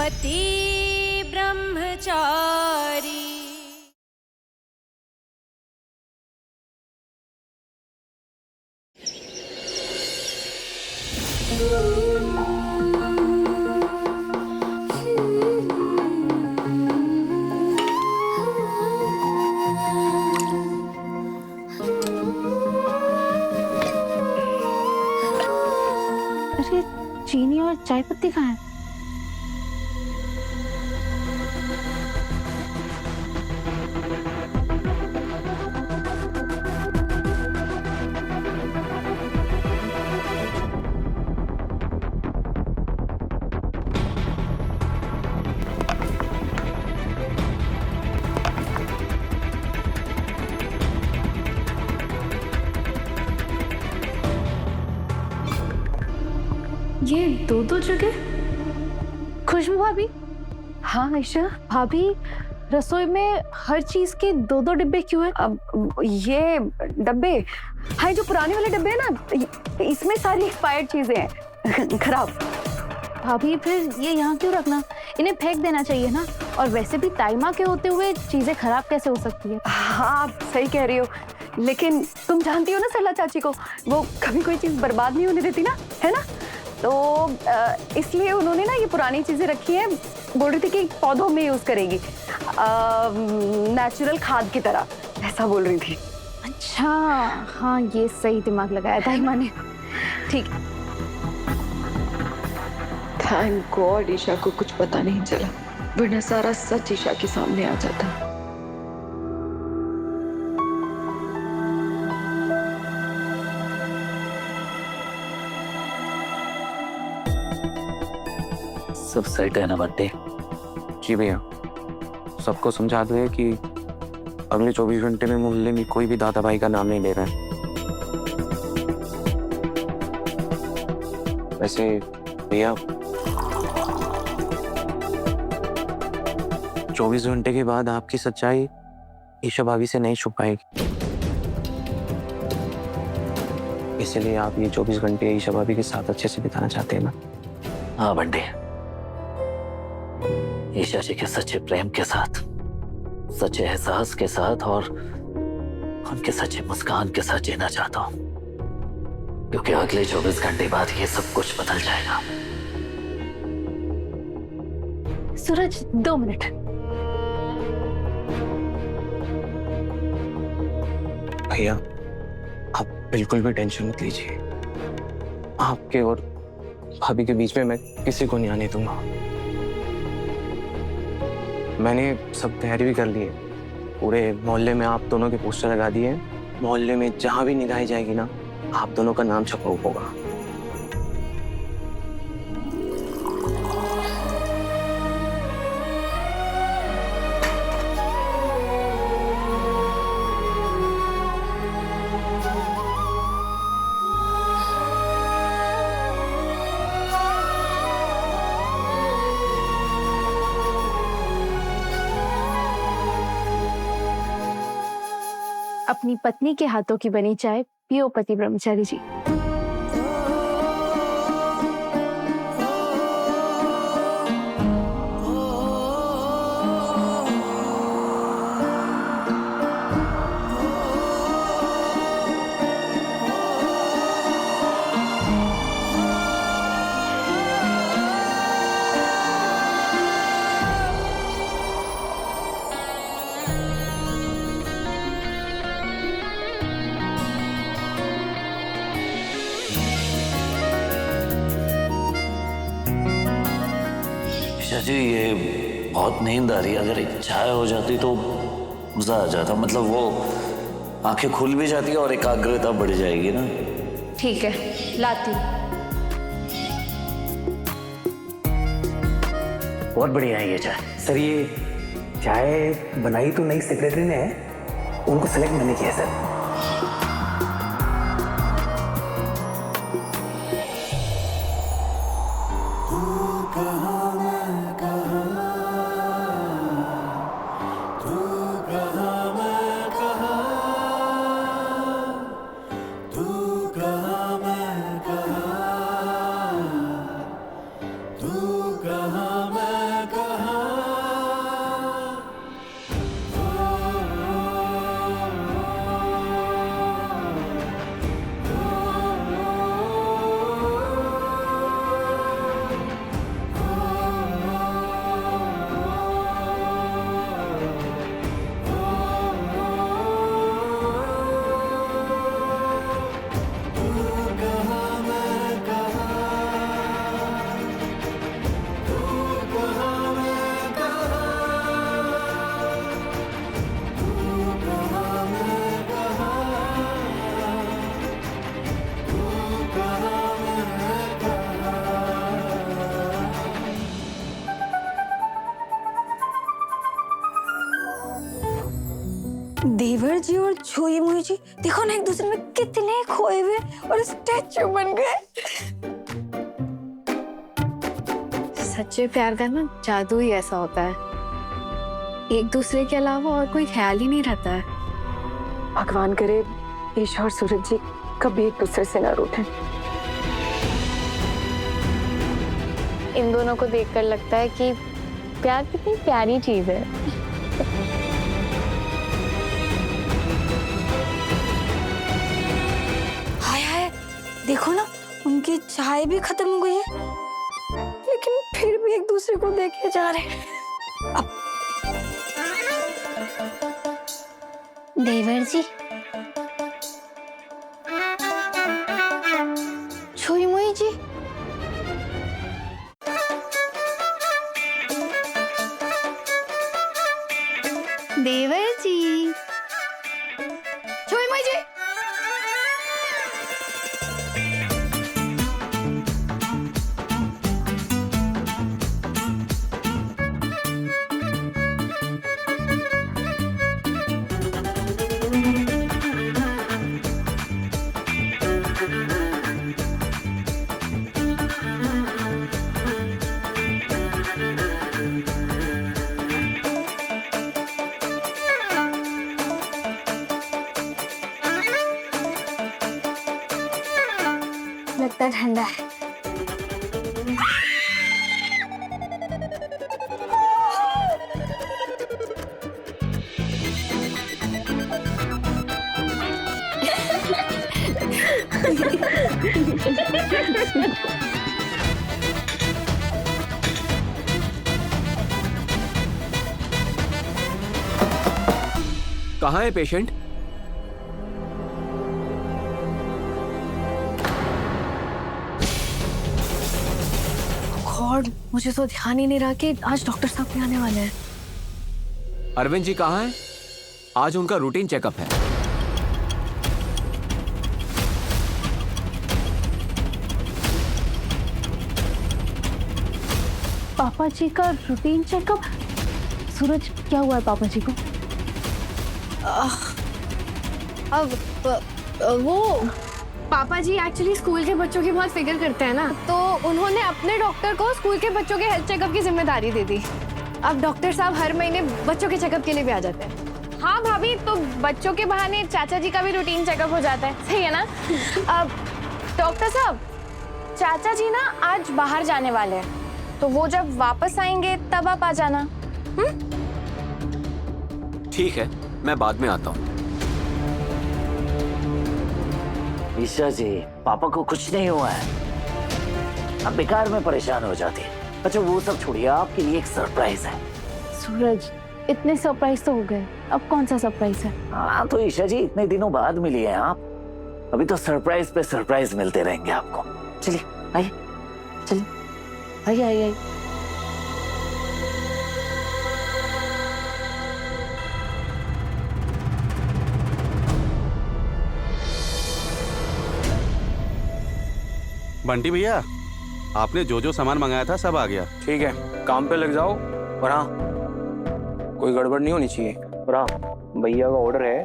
पति ब्रह्मचारी। अरे चीनी और चाय पत्ती कहाँ है? ये दो दो जगह। खुशबू भाभी। हाँ आयशा भाभी, रसोई में हर चीज के दो दो डिब्बे क्यों हैं? अब ये डब्बे, हाँ जो पुराने वाले डब्बे हैं ना, इसमें सारी एक्सपायर्ड चीजें हैं खराब। भाभी फिर ये यहाँ क्यों रखना? इन्हें फेंक देना चाहिए ना। और वैसे भी ताइमा के होते हुए चीजें खराब कैसे हो सकती है? हाँ आप सही कह रही हो, लेकिन तुम जानती हो ना सरला चाची को, वो कभी कोई चीज बर्बाद नहीं होने देती ना, है ना? तो इसलिए उन्होंने ना ये पुरानी चीजें रखी हैं, बोल रही थी कि पौधों में यूज करेगी, नेचुरल खाद की तरह, ऐसा बोल रही थी। अच्छा हाँ, ये सही दिमाग लगाया ताइमा ने। ठीक। थैंक गॉड ईशा को कुछ पता नहीं चला, वरना सारा सच ईशा के सामने आ जाता। सब सेट है ना बंटे? जी भैया, सबको समझा दो कि अगले 24 घंटे में मोहल्ले में कोई भी दादा भाई का नाम नहीं ले रहा है। वैसे भैया 24 घंटे के बाद आपकी सच्चाई ईशा भाभी से नहीं छुप पाएगी, इसलिए आप ये 24 घंटे ईशा भाभी के साथ अच्छे से बिताना चाहते हैं ना? हाँ बंटे, ईशा जी के सच्चे प्रेम के साथ, सच्चे एहसास के साथ और उनके सच्चे मुस्कान के साथ जीना चाहता हूँ, क्योंकि अगले 24 घंटे बाद ये सब कुछ बदल जाएगा। सूरज 2 मिनट। भैया आप बिल्कुल भी टेंशन मत लीजिए, आपके और भाभी के बीच में मैं किसी को नहीं आने दूंगा। मैंने सब तैयारी भी कर ली है, पूरे मोहल्ले में आप दोनों के पोस्टर लगा दिए हैं। मोहल्ले में जहां भी निगाहें जाएगी ना, आप दोनों का नाम छपा होगा। अपनी पत्नी के हाथों की बनी चाय पियो पति ब्रह्मचारी जी। ईशा जी ये बहुत नींद आ रही है, अगर एक चाय हो जाती तो मजा आ जाता, मतलब वो आंखें खुल भी जाती है और एकाग्रता बढ़ जाएगी ना। ठीक है, लाती हूँ। बहुत बढ़िया है ये चाय। सर ये चाय बनाई तो नई सेक्रेटरी ने है, उनको सेलेक्ट मैंने किया सर। तू कहाँ मैं देवर जी और छोई मुई जी देखो ना एक दूसरे में कितने खोए हुए और स्टैचू बन गए। सच्चे प्यार का ना जादू ही ऐसा होता है, एक दूसरे के अलावा और कोई ख्याल ही नहीं रहता है। भगवान करे ईशा और सूरज जी कभी एक दूसरे से ना रूठें। इन दोनों को देखकर लगता है कि प्यार कितनी प्यारी चीज है। हाय हाय देखो ना उनकी चाय भी खत्म हो गई है, लेकिन फिर भी एक दूसरे को देखे जा रहे हैं। अब देवर जी, छुई मुई जी, देवर जी, छुई मुई जी। लगता है ठंडा है। कहाँ है पेशेंट? गॉड, मुझे तो ध्यान ही नहीं रहा कि आज डॉक्टर साहब भी आने वाले हैं। अरविंद जी कहाँ हैं? आज उनका रूटीन चेकअप है। पापा जी का रूटीन चेकअप? सूरज, क्या हुआ है पापा जी को? अब वो पापा जी एक्चुअली स्कूल के बच्चों की बहुत फिक्र करते हैं ना, तो उन्होंने अपने डॉक्टर को स्कूल के बच्चों के हेल्थ चेकअप की जिम्मेदारी दे दी। अब डॉक्टर साहब हर महीने बच्चों के चेकअप के लिए भी आ जाते हैं। हाँ भाभी, तो बच्चों के बहाने चाचा जी का भी रूटीन चेकअप हो जाता है, सही है ना? अब डॉक्टर साहब, चाचा जी ना आज बाहर जाने वाले हैं, तो वो जब वापस आएंगे तब आप आ जाना। ठीक है, मैं बाद में आता हूँ। ईशा जी, पापा को कुछ नहीं हुआ है, अब बेकार में परेशान हो जाती है। अच्छा वो सब छोड़िए, आपके लिए एक सरप्राइज है। सूरज, इतने सरप्राइज तो हो गए, अब कौन सा सरप्राइज है? हाँ तो ईशा जी, इतने दिनों बाद मिली हैं आप, अभी तो सरप्राइज पे सरप्राइज मिलते रहेंगे आपको। चलिए आइए, चलिए आइए आइए आइए। बंटी भैया, आपने जो जो सामान मंगाया था सब आ गया। ठीक है, काम पे लग जाओ। और हाँ, कोई गड़बड़ नहीं होनी चाहिए। और हाँ, भैया का ऑर्डर है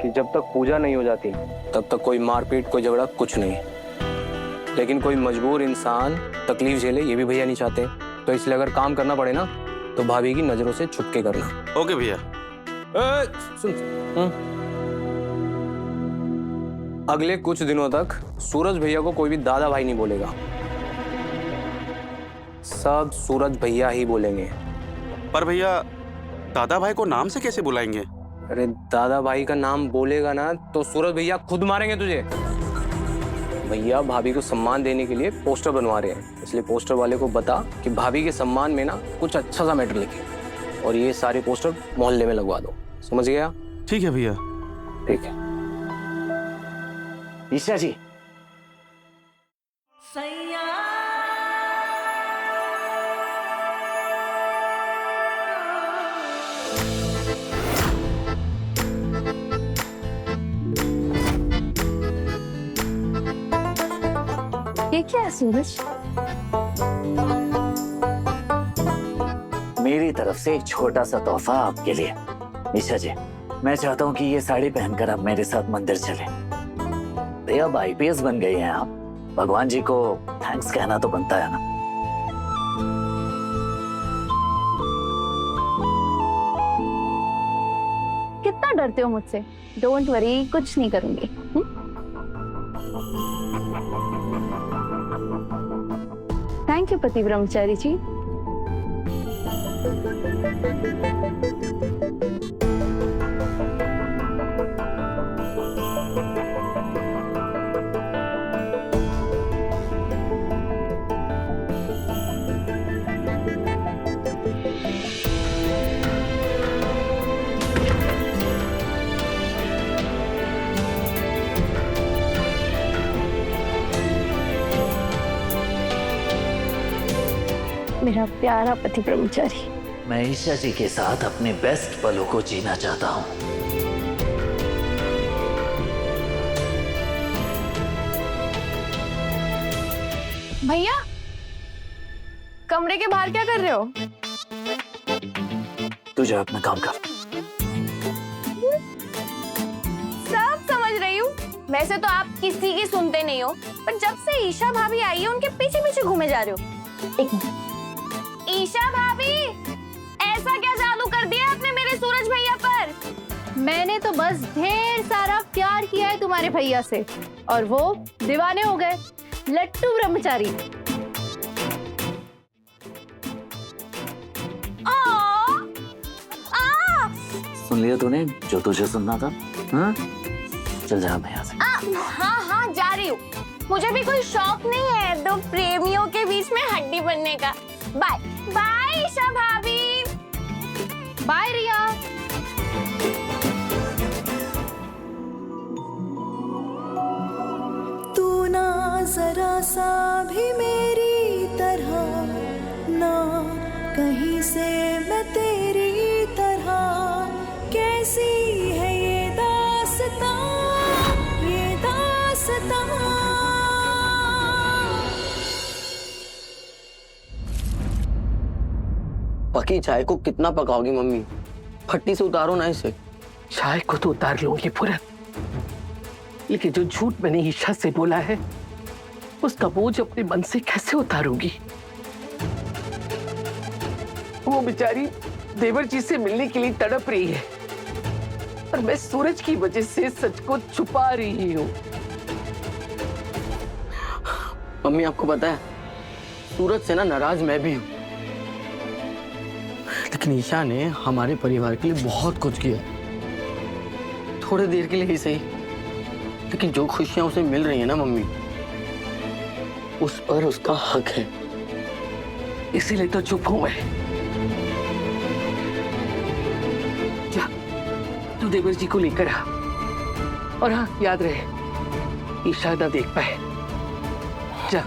कि जब तक पूजा नहीं हो जाती तब तक कोई मारपीट, कोई झगड़ा, कुछ नहीं। लेकिन कोई मजबूर इंसान तकलीफ झेले ये भी भैया नहीं चाहते, तो इसलिए अगर काम करना पड़े ना तो भाभी की नजरों से छुप के करना। ओके भैया। सुन, अगले कुछ दिनों तक सूरज भैया को कोई भी दादा भाई नहीं बोलेगा, सब सूरज भैया ही बोलेंगे। पर भैया, दादा भाई को नाम से कैसे बुलाएंगे? अरे दादा भाई का नाम बोलेगा ना तो सूरज भैया खुद मारेंगे तुझे। भैया भाभी को सम्मान देने के लिए पोस्टर बनवा रहे हैं, इसलिए पोस्टर वाले को बता कि भाभी के सम्मान में ना कुछ अच्छा सा मैटर लिखे और ये सारे पोस्टर मोहल्ले में लगवा दो। समझ गया? ठीक है भैया। ठीक है। ईशा जी, ये क्या है सूरज? मेरी तरफ से एक छोटा सा तोहफा आपके लिए। ईशा जी, मैं चाहता हूँ कि ये साड़ी पहनकर आप मेरे साथ मंदिर चले। भैया अब आईपीएस बन गई हैं आप, भगवान जी को थैंक्स कहना तो बनता है ना। कितना डरते हो मुझसे? डोंट वरी, कुछ नहीं करूंगी। थैंक यू पति ब्रह्मचारी जी। मेरा प्यारा पति ब्रह्मचारी, मैं ईशा जी के साथ अपने बेस्ट पलों को जीना चाहता हूँ। भैया, कमरे के बाहर क्या कर रहे हो? तू जा अपना काम कर। सब समझ रही हूँ। वैसे तो आप किसी की सुनते नहीं हो, पर जब से ईशा भाभी आई है उनके पीछे पीछे घूमे जा रहे हो। एक मिनट। ईशा भाभी, ऐसा क्या जादू कर दिया आपने मेरे सूरज भैया पर? मैंने तो बस ढेर सारा प्यार किया है तुम्हारे भैया से और वो दीवाने हो गए। लट्टू ब्रह्मचारी। सुन लिया तूने जो तुझे सुनना था? हाँ? चल जा मैं यहाँ से। हाँ हाँ जा रही हूँ। मुझे भी कोई शौक नहीं है दो प्रेमियों के बीच में हड्डी बनने का। बाय बाय ईशा भाभी। बाय रिया। तू ना जरा सा भी मेरी तरह, ना कहीं से मैं तेरी तरह। कैसी है ये दास्तां, ये दास्तां। पकी चाय को कितना पकाओगी मम्मी? फट्टी से उतारो ना इसे। चाय को तो उतार लूंगी पूरन, लेकिन जो झूठ मैंने ईशा से बोला है उसका बोझ अपने मन से कैसे उतारूंगी? वो बेचारी देवर जी से मिलने के लिए तड़प रही है और मैं सूरज की वजह से सच को छुपा रही हूँ। मम्मी आपको पता है सूरज से ना नाराज मैं भी हूँ, लेकिन ईशा ने हमारे परिवार के लिए बहुत कुछ किया। थोड़ी देर के लिए ही सही, लेकिन जो खुशियां उसे मिल रही है ना मम्मी, उस पर उसका हक है। इसीलिए तो चुप हूं मैं। जा, तू देवर जी को लेकर आ, और हाँ याद रहे ईशा ना देख पाए। जा।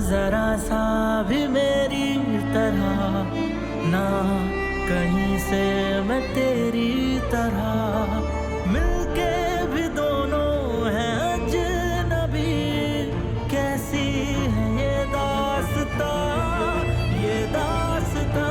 जरा सा भी मेरी तरह, ना कहीं से मैं तेरी तरह। मिलके भी दोनों हैं अजनबी, कैसी है ये दास्तां, ये दास्तां।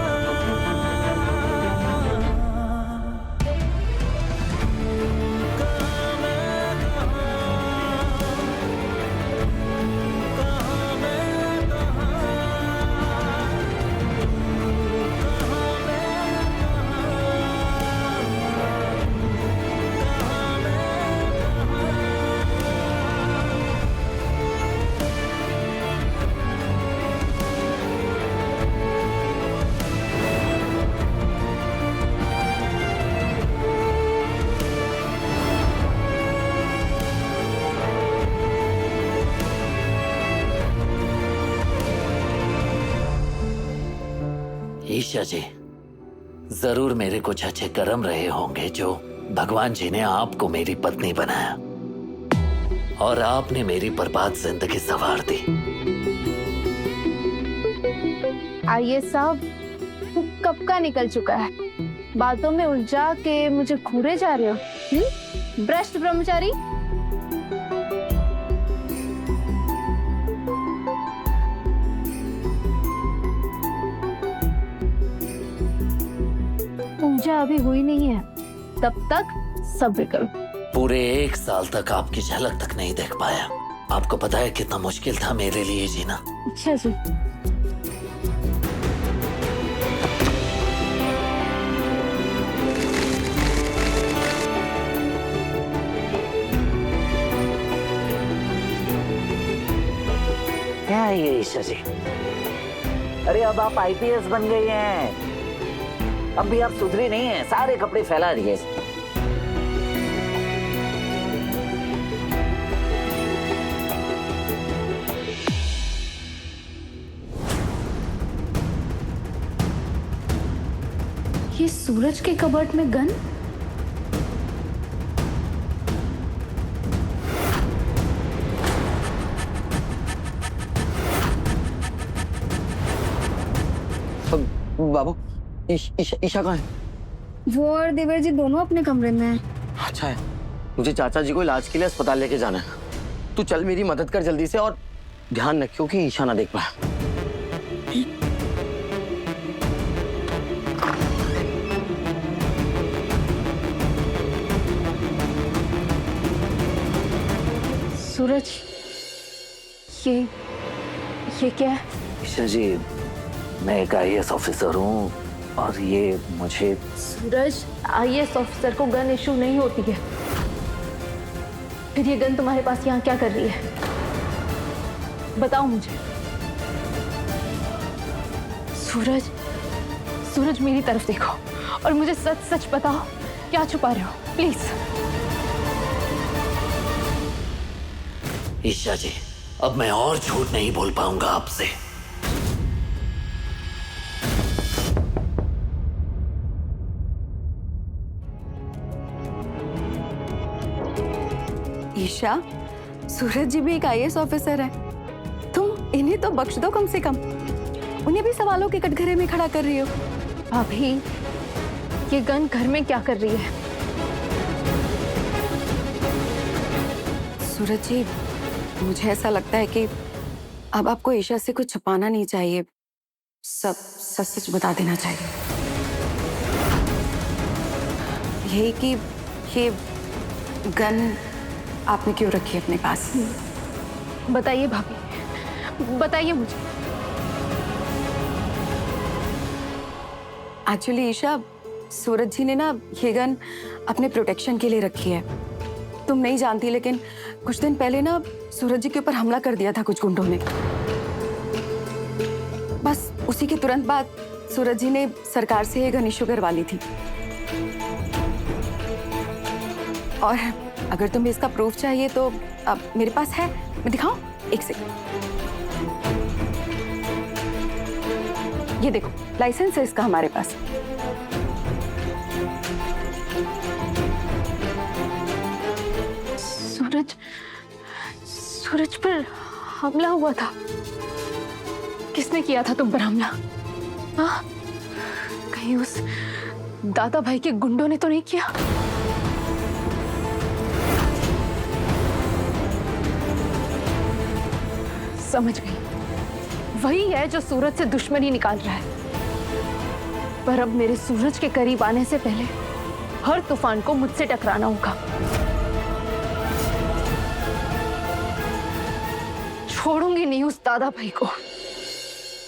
ईशा जी, जरूर मेरे कुछ अच्छे कर्म रहे होंगे जो भगवान जी ने आपको मेरी पत्नी बनाया और आपने मेरी बर्बाद जिंदगी संवार दी। आइए साहब, तू कब का निकल चुका है, बातों में उलझा के मुझे घूरे जा रहे हो। भ्रष्ट ब्रह्मचारी। पूजा अभी हुई नहीं है, तब तक सब्र करो। पूरे 1 साल तक आपकी झलक तक नहीं देख पाया। आपको पता है कितना मुश्किल था मेरे लिए जीना। अच्छा जी। क्या है ये ईशा जी? अरे अब आप IPS बन गई हैं, अब भी आप सुधरी नहीं हैं, सारे कपड़े फैला दिए। ये सूरज के कबर्ड में गन? बाबू, ईशा कहाँ है? वो और देवर जी दोनों अपने कमरे में हैं। अच्छा है, मुझे चाचा जी को इलाज के लिए अस्पताल लेके जाना है। तू चल मेरी मदद कर जल्दी से, और ध्यान रखियो कि ईशा ना देख पाए। सूरज, ये क्या है? ईशा जी, मैं एक IAS ऑफिसर हूँ और ये मुझे। सूरज, IAS ऑफिसर को गन इशू नहीं होती है। फिर ये गन तुम्हारे पास यहाँ क्या कर रही है? बताओ मुझे। सूरज, सूरज मेरी तरफ देखो और मुझे सच सच बताओ, क्या छुपा रहे हो, प्लीज। ईशा जी, अब मैं और झूठ नहीं बोल पाऊंगा आपसे। ईशा, सूरज जी भी एक IAS ऑफिसर है। तुम इन्हें तो बख्श दो कम से कम। उन्हें भी सवालों के कटघरे में खड़ा कर रही हो। भाभी, ये गन घर में क्या कर रही है? सूरज जी, मुझे ऐसा लगता है कि अब आपको ईशा से कुछ छुपाना नहीं चाहिए, सब सच सच बता देना चाहिए। यही कि ये गन आपने क्यों रखी है अपने पास? बताइए भाभी, बताइए मुझे। एक्चुअली ईशा, सूरज जी ने ना ये गन अपने प्रोटेक्शन के लिए रखी है। तुम नहीं जानती, लेकिन कुछ दिन पहले ना सूरज जी के ऊपर हमला कर दिया था कुछ गुंडों ने। बस उसी के तुरंत बाद सूरज जी ने सरकार से ये गन इशू करवा ली थी। और अगर तुम्हें इसका प्रूफ चाहिए तो अब मेरे पास है, मैं दिखाऊं? एक सेकंड। ये देखो, लाइसेंस है इसका हमारे पास। सूरज पर हमला हुआ था। किसने किया था तुम पर हमला? हाँ? कहीं उस दादा भाई के गुंडों ने तो नहीं किया? समझ गई, वही है जो सूरज से दुश्मनी निकाल रहा है। पर अब मेरे सूरज के करीब आने से पहले हर तूफान को मुझसे टकराना होगा। छोड़ूंगी नहीं उस दादा भाई को।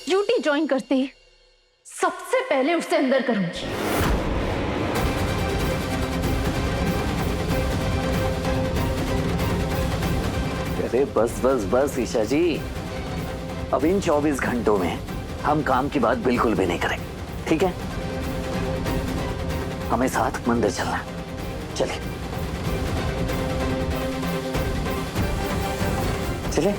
ड्यूटी ज्वाइन करते ही सबसे पहले उसे अंदर करूंगी। अरे बस बस बस ईशा जी, अब इन 24 घंटों में हम काम की बात बिल्कुल भी नहीं करेंगे, ठीक है? हमें साथ मंदिर चलना है, चलिए चलिए।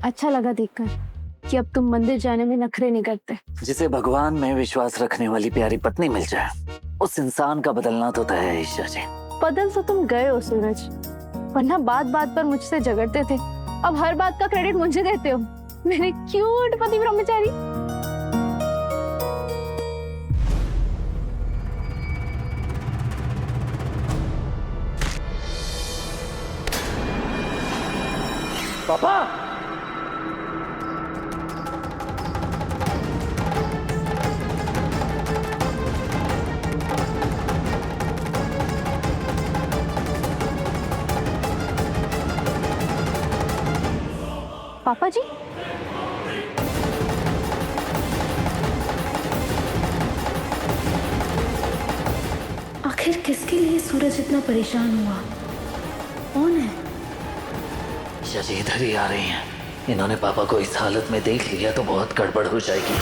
अच्छा लगा देखकर कि अब तुम मंदिर जाने में नखरे नहीं करते। जिसे भगवान में विश्वास रखने वाली प्यारी पत्नी मिल जाए, उस इंसान का बदलना तो तय है ईशा जी। बदल तो तुम गए हो सूरज, वरना बात बात पर मुझसे झगड़ते थे, अब हर बात का क्रेडिट मुझे देते हो, मेरे क्यूट पति ब्रह्मचारी। पापा, पापा जी, आखिर किसके लिए सूरज इतना परेशान हुआ? कौन है? ईशा जी इधर ही आ रही हैं। इन्होंने पापा को इस हालत में देख लिया तो बहुत गड़बड़ हो जाएगी।